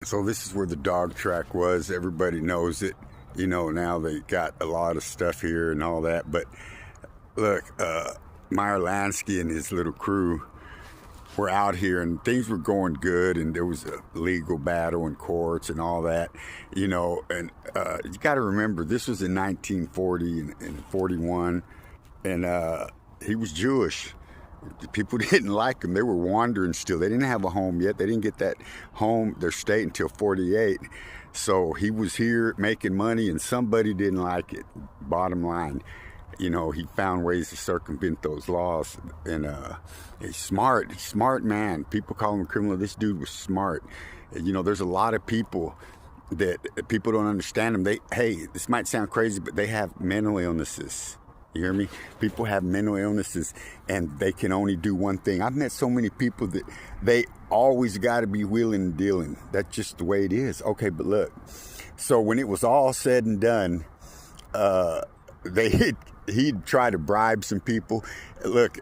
So this is where the dog track was. Everybody knows it. You know, now they got a lot of stuff here and all that. But look, Meyer Lansky and his little crew were out here and things were going good, and there was a legal battle in courts and all that, you know. And you got to remember, this was in 1940 and 41, and he was Jewish. People didn't like him. They were wandering still. They didn't have a home yet. They didn't get that home, their state, until 48. So he was here making money, and somebody didn't like it. Bottom line, you know, he found ways to circumvent those laws. And he's smart man. People call him a criminal. This dude was smart. You know, there's a lot of people that people don't understand him. Hey, this might sound crazy, but they have mental illnesses. You hear me? People have mental illnesses and they can only do one thing. I've met so many people that they always got to be wheeling and dealing. That's just the way it is. Okay, but look. So when it was all said and done, he'd try to bribe some people. Look,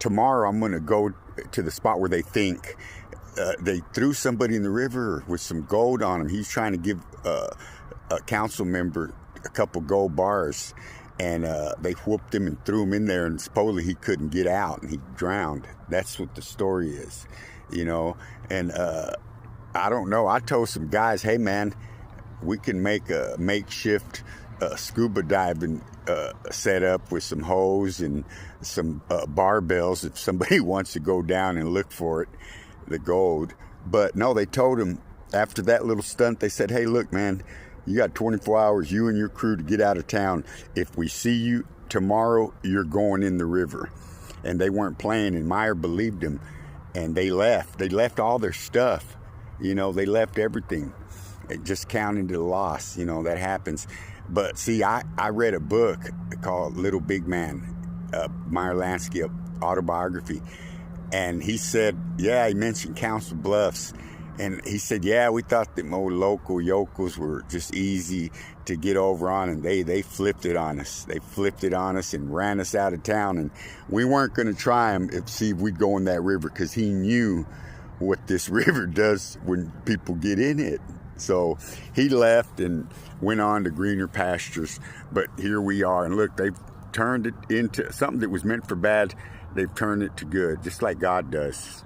tomorrow I'm going to go to the spot where they think they threw somebody in the river with some gold on him. He's trying to give a council member a couple gold bars. And they whooped him and threw him in there, and supposedly he couldn't get out, and he drowned. That's what the story is, you know. And I don't know. I told some guys, hey, man, we can make a makeshift scuba diving setup with some hose and some barbells if somebody wants to go down and look for it, the gold. But no, they told him after that little stunt, they said, hey, look, man, you got 24 hours, you and your crew, to get out of town. If we see you tomorrow, you're going in the river. And they weren't playing, and Meyer believed him. And they left. They left all their stuff. You know, they left everything. It just counted the loss. You know, that happens. But see, I read a book called Little Big Man, Meyer Lansky autobiography. And he said, yeah, he mentioned Council Bluffs. And he said, yeah, we thought that more local yokels were just easy to get over on, and they flipped it on us. They flipped it on us and ran us out of town, and we weren't going to try him if see if we'd go in that river, because he knew what this river does when people get in it. So he left and went on to greener pastures. But here we are, and look, they've turned it into something that was meant for bad. They've turned it to good, just like God does.